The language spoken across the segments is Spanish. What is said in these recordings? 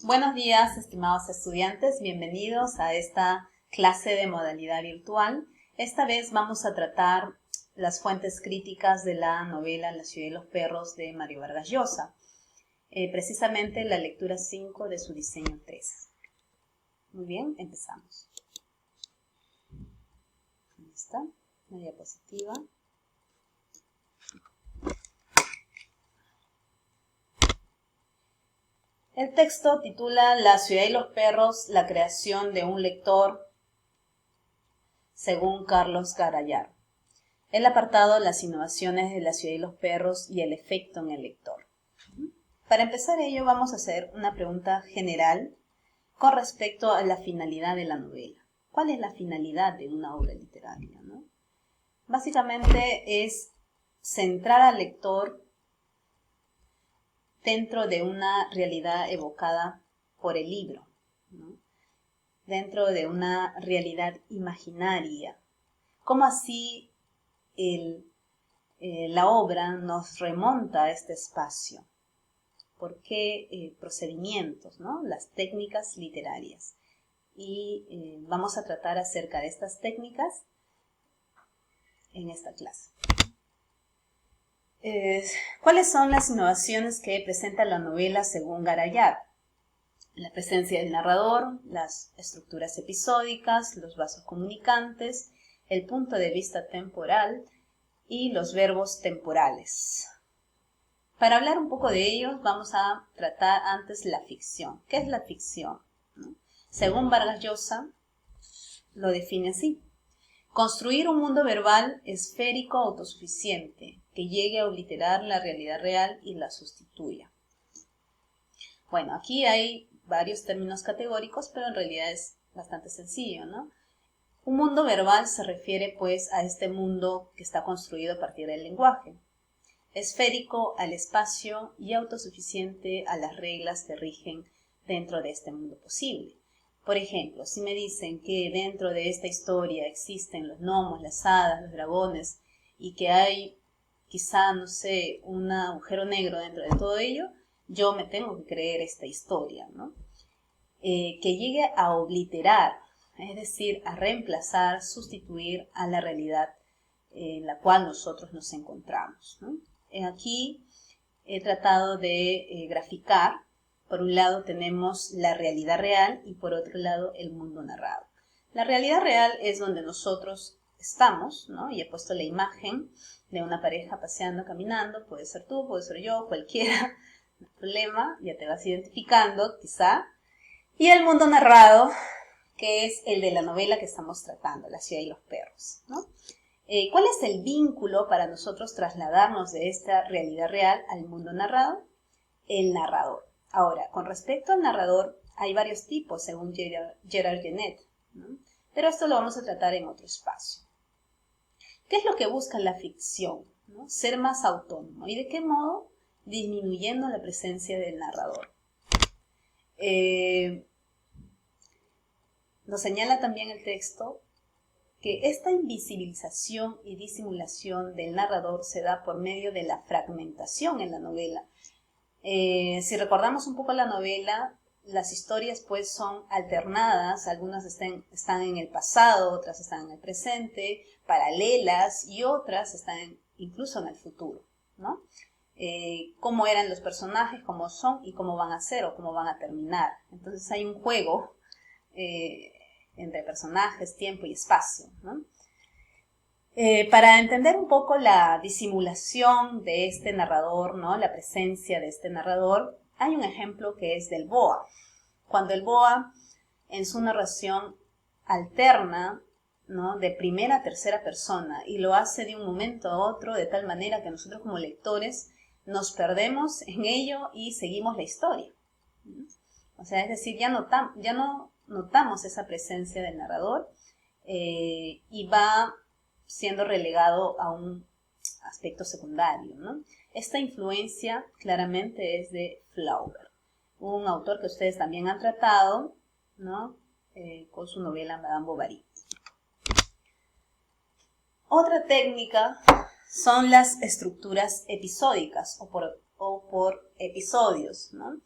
Buenos días, estimados estudiantes. Bienvenidos a esta clase de modalidad virtual. Esta vez vamos a tratar las fuentes críticas de la novela La ciudad y los perros de Mario Vargas Llosa. Precisamente la lectura 5 de su diseño 3. Muy bien, empezamos. Ahí está, la diapositiva. El texto titula La ciudad y los perros, la creación de un lector, según Carlos Garayar. El apartado Las innovaciones de la ciudad y los perros y el efecto en el lector. Para empezar ello vamos a hacer una pregunta general con respecto a la finalidad de la novela. ¿Cuál es la finalidad de una obra literaria, ¿no? Básicamente es centrar al lector dentro de una realidad evocada por el libro, ¿no? Dentro de una realidad imaginaria. ¿Cómo así la obra nos remonta a este espacio? ¿Por qué procedimientos, ¿no? Las técnicas literarias. Y vamos a tratar acerca de estas técnicas en esta clase. ¿Cuáles son las innovaciones que presenta la novela según Garayar? La presencia del narrador, las estructuras episódicas, los vasos comunicantes, el punto de vista temporal y los verbos temporales. Para hablar un poco de ellos, vamos a tratar antes la ficción. ¿Qué es la ficción? ¿No? Según Vargas Llosa, lo define así. Construir un mundo verbal esférico autosuficiente que llegue a obliterar la realidad real y la sustituya. Bueno, aquí hay varios términos categóricos, pero en realidad es bastante sencillo, ¿no? Un mundo verbal se refiere pues a este mundo que está construido a partir del lenguaje. Esférico al espacio y autosuficiente a las reglas que rigen dentro de este mundo posible. Por ejemplo, si me dicen que dentro de esta historia existen los gnomos, las hadas, los dragones y que hay quizá, no sé, un agujero negro dentro de todo ello, yo me tengo que creer esta historia, ¿no? Que llegue a obliterar, es decir, a reemplazar, sustituir a la realidad en la cual nosotros nos encontramos, ¿no? Aquí he tratado de graficar. Por un lado tenemos la realidad real y por otro lado el mundo narrado. La realidad real es donde nosotros estamos, ¿no? Y he puesto la imagen de una pareja paseando, caminando, puede ser tú, puede ser yo, cualquiera, no hay problema, ya te vas identificando quizá. Y el mundo narrado, que es el de la novela que estamos tratando, La ciudad y los perros, ¿no? ¿Cuál es el vínculo para nosotros trasladarnos de esta realidad real al mundo narrado? El narrador. Ahora, con respecto al narrador, hay varios tipos según Gerard Genette, ¿no? Pero esto lo vamos a tratar en otro espacio. ¿Qué es lo que busca la ficción? ¿No? Ser más autónomo. ¿Y de qué modo? Disminuyendo la presencia del narrador. Nos señala también el texto que esta invisibilización y disimulación del narrador se da por medio de la fragmentación en la novela. Si recordamos un poco la novela, las historias pues son alternadas, algunas están en el pasado, otras están en el presente, paralelas y otras están incluso en el futuro, ¿no? Cómo eran los personajes, cómo son y cómo van a ser o cómo van a terminar. Entonces hay un juego entre personajes, tiempo y espacio, ¿no? Para entender un poco la disimulación de este narrador, ¿no? La presencia de este narrador, hay un ejemplo que es del Boa. Cuando el Boa en su narración alterna, ¿no? De primera a tercera persona y lo hace de un momento a otro de tal manera que nosotros como lectores nos perdemos en ello y seguimos la historia. O sea, es decir, ya no notamos esa presencia del narrador y va siendo relegado a un aspecto secundario, ¿no? Esta influencia claramente es de Flaubert, un autor que ustedes también han tratado, ¿no? Con su novela Madame Bovary. Otra técnica son las estructuras episódicas o por episodios, ¿no?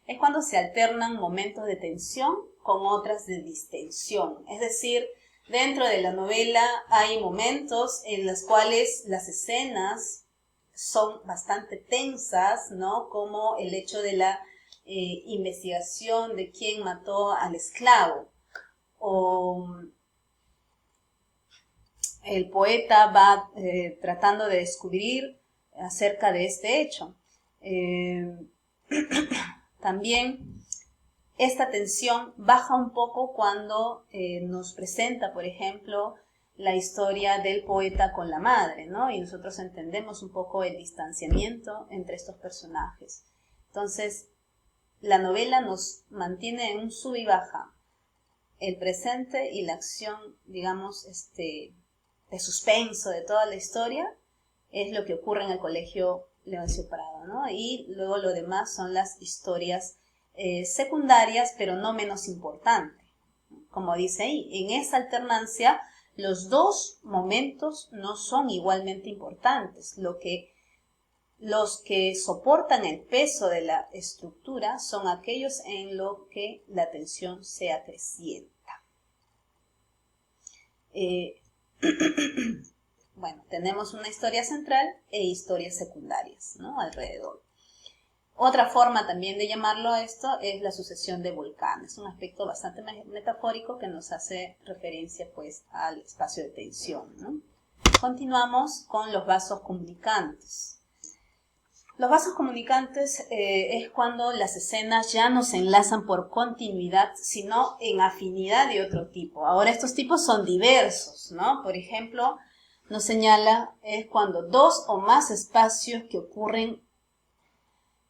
es cuando se alternan momentos de tensión con otras de distensión. Es decir, dentro de la novela hay momentos en los cuales las escenas son bastante tensas, ¿no? Como el hecho de la investigación de quién mató al esclavo. O el poeta va tratando de descubrir acerca de este hecho. También esta tensión baja un poco cuando nos presenta, por ejemplo, la historia del poeta con la madre, ¿no? Y nosotros entendemos un poco el distanciamiento entre estos personajes. Entonces, la novela nos mantiene en un sub y baja el presente y la acción, digamos, de suspenso de toda la historia, es lo que ocurre en el Colegio Leoncio Prado, ¿no? Y luego lo demás son las historias secundarias, pero no menos importantes. Como dice ahí, en esa alternancia, los dos momentos no son igualmente importantes. Los que soportan el peso de la estructura son aquellos en los que la tensión se acrecienta. Bueno, tenemos una historia central e historias secundarias, ¿no? Alrededor. Otra forma también de llamarlo a esto es la sucesión de volcanes, un aspecto bastante metafórico que nos hace referencia pues al espacio de tensión, ¿no? Continuamos con los vasos comunicantes. Los vasos comunicantes es cuando las escenas ya no se enlazan por continuidad, sino en afinidad de otro tipo. Ahora estos tipos son diversos, ¿no? Por ejemplo, nos señala es cuando dos o más espacios que ocurren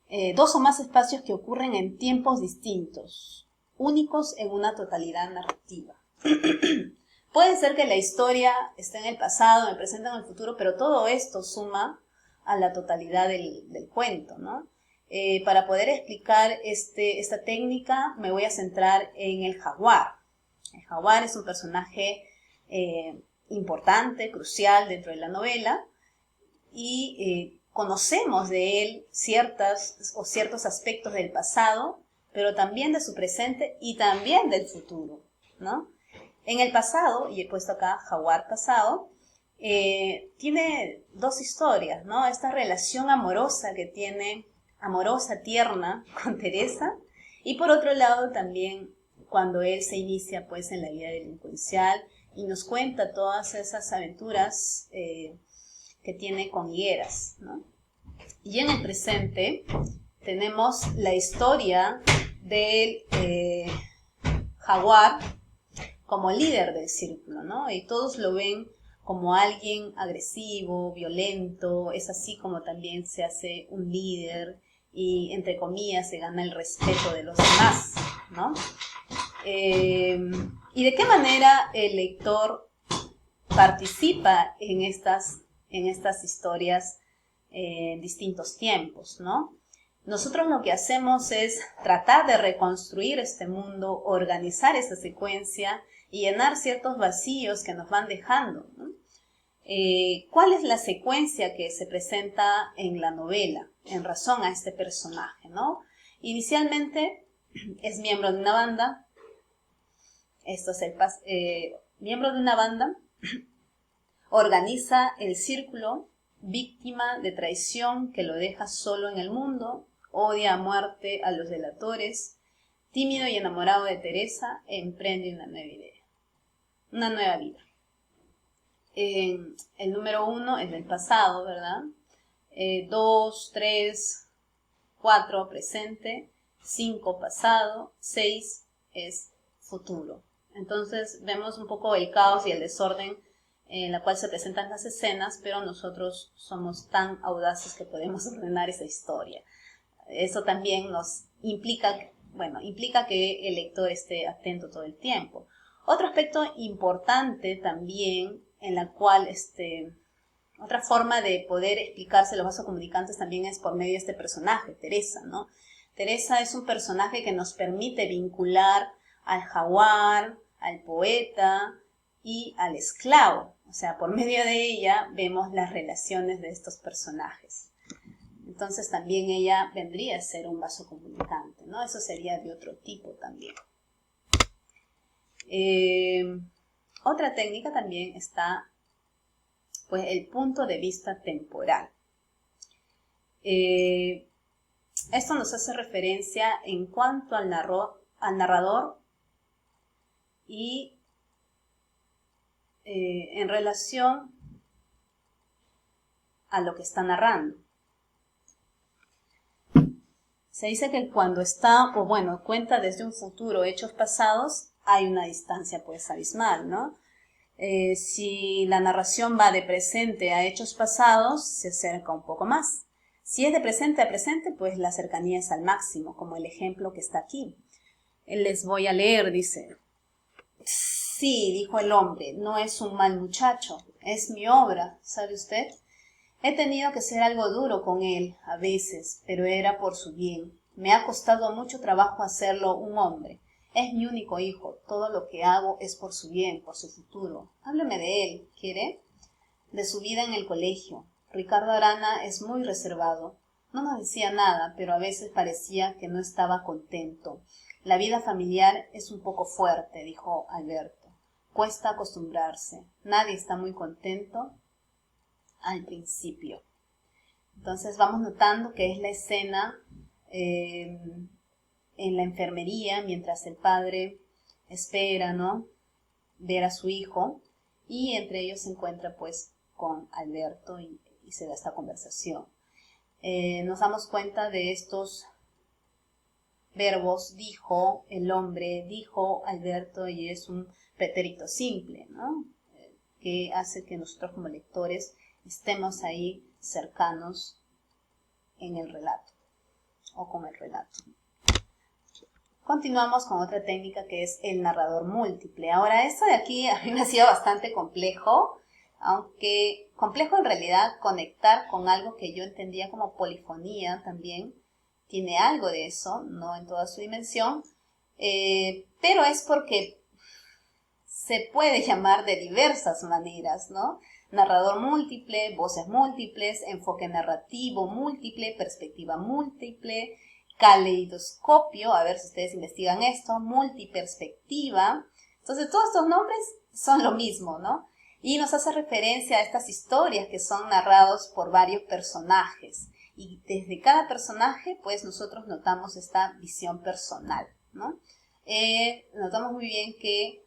en tiempos distintos, únicos en una totalidad narrativa. Puede ser que la historia esté en el pasado, en el presente, en el futuro, pero todo esto suma a la totalidad del cuento, ¿no? Para poder explicar esta técnica me voy a centrar en el jaguar. El jaguar es un personaje importante, crucial dentro de la novela y conocemos de él ciertos aspectos del pasado, pero también de su presente y también del futuro, ¿no? En el pasado, y he puesto acá jaguar pasado, tiene dos historias, ¿no? Esta relación amorosa que tiene, amorosa, tierna, con Teresa, y por otro lado también cuando él se inicia pues en la vida delincuencial y nos cuenta todas esas aventuras que tiene con Higueras, ¿no? Y en el presente tenemos la historia del jaguar como líder del círculo, ¿no? Y todos lo ven como alguien agresivo, violento, es así como también se hace un líder y, entre comillas, se gana el respeto de los demás, ¿no? ¿Y de qué manera el lector participa en estas historias en distintos tiempos, ¿no? Nosotros lo que hacemos es tratar de reconstruir este mundo, organizar esta secuencia y llenar ciertos vacíos que nos van dejando, ¿no? ¿Cuál es la secuencia que se presenta en la novela en razón a este personaje, ¿no? Inicialmente es miembro de una banda. Esto es miembro de una banda, organiza el círculo, víctima de traición que lo deja solo en el mundo, odia a muerte a los delatores, tímido y enamorado de Teresa, emprende una nueva vida. El número 1 es del pasado, ¿verdad? 2, 3, 4 presente, 5 pasado, 6 es futuro. Entonces vemos un poco el caos y el desorden en la cual se presentan las escenas, pero nosotros somos tan audaces que podemos ordenar esa historia. Eso también nos implica que el lector esté atento todo el tiempo. Otro aspecto importante también, en la cual otra forma de poder explicarse los vasos comunicantes también es por medio de este personaje, Teresa, ¿no? Teresa es un personaje que nos permite vincular al jaguar, al poeta y al esclavo. O sea, por medio de ella vemos las relaciones de estos personajes. Entonces también ella vendría a ser un vaso comunicante, ¿no? Eso sería de otro tipo también. Otra técnica también está, pues, el punto de vista temporal. Esto nos hace referencia en cuanto al narrador y en relación a lo que está narrando. Se dice que cuando está, o bueno, cuenta desde un futuro hechos pasados, hay una distancia pues abismal, ¿no? Si la narración va de presente a hechos pasados, se acerca un poco más. Si es de presente a presente, pues la cercanía es al máximo, como el ejemplo que está aquí. Les voy a leer, dice. Sí, dijo el hombre, no es un mal muchacho, es mi obra, ¿sabe usted? He tenido que ser algo duro con él, a veces, pero era por su bien. Me ha costado mucho trabajo hacerlo un hombre. Es mi único hijo. Todo lo que hago es por su bien, por su futuro. Hábleme de él, ¿quiere? De su vida en el colegio. Ricardo Arana es muy reservado. No nos decía nada, pero a veces parecía que no estaba contento. La vida familiar es un poco fuerte, dijo Alberto. Cuesta acostumbrarse. Nadie está muy contento al principio. Entonces vamos notando que es la escena en la enfermería mientras el padre espera, ¿no?, ver a su hijo, y entre ellos se encuentra pues con Alberto y se da esta conversación. Nos damos cuenta de estos verbos: dijo el hombre, dijo Alberto, y es un pretérito simple, ¿no?, que hace que nosotros como lectores estemos ahí cercanos en el relato o con el relato. Continuamos con otra técnica que es el narrador múltiple. Ahora, esto de aquí a mí me ha sido bastante complejo, aunque complejo en realidad conectar con algo que yo entendía como polifonía también. Tiene algo de eso, no en toda su dimensión, pero es porque se puede llamar de diversas maneras, ¿no? Narrador múltiple, voces múltiples, enfoque narrativo múltiple, perspectiva múltiple, caleidoscopio, a ver si ustedes investigan esto, multiperspectiva. Entonces, todos estos nombres son lo mismo, ¿no? Y nos hace referencia a estas historias que son narrados por varios personajes. Y desde cada personaje, pues, nosotros notamos esta visión personal, ¿no? Notamos muy bien que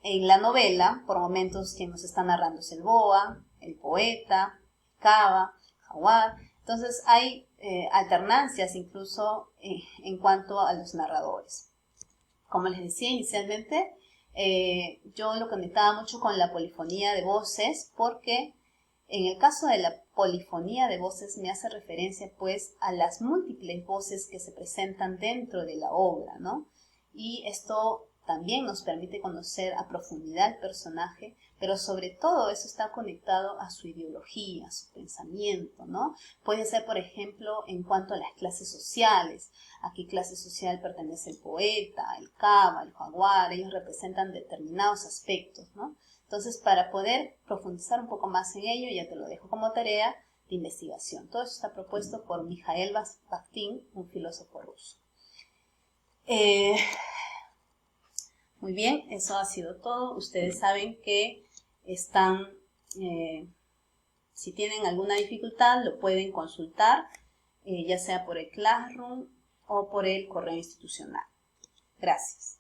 en la novela, por momentos, quien nos está narrando es el boa, el poeta, Cava, jaguar. Entonces hay alternancias incluso en cuanto a los narradores. Como les decía inicialmente, yo lo conectaba mucho con la polifonía de voces, porque en el caso de la polifonía de voces me hace referencia pues a las múltiples voces que se presentan dentro de la obra, ¿no? Y esto también nos permite conocer a profundidad el personaje, pero sobre todo eso está conectado a su ideología, a su pensamiento, ¿no? Puede ser, por ejemplo, en cuanto a las clases sociales. ¿A qué clase social pertenece el poeta, el cava, el jaguar? Ellos representan determinados aspectos, ¿no? Entonces, para poder profundizar un poco más en ello, ya te lo dejo como tarea de investigación. Todo eso está propuesto por Mijael Bakhtin, un filósofo ruso. Muy bien, eso ha sido todo. Ustedes saben que están, si tienen alguna dificultad, lo pueden consultar, ya sea por el Classroom o por el correo institucional. Gracias.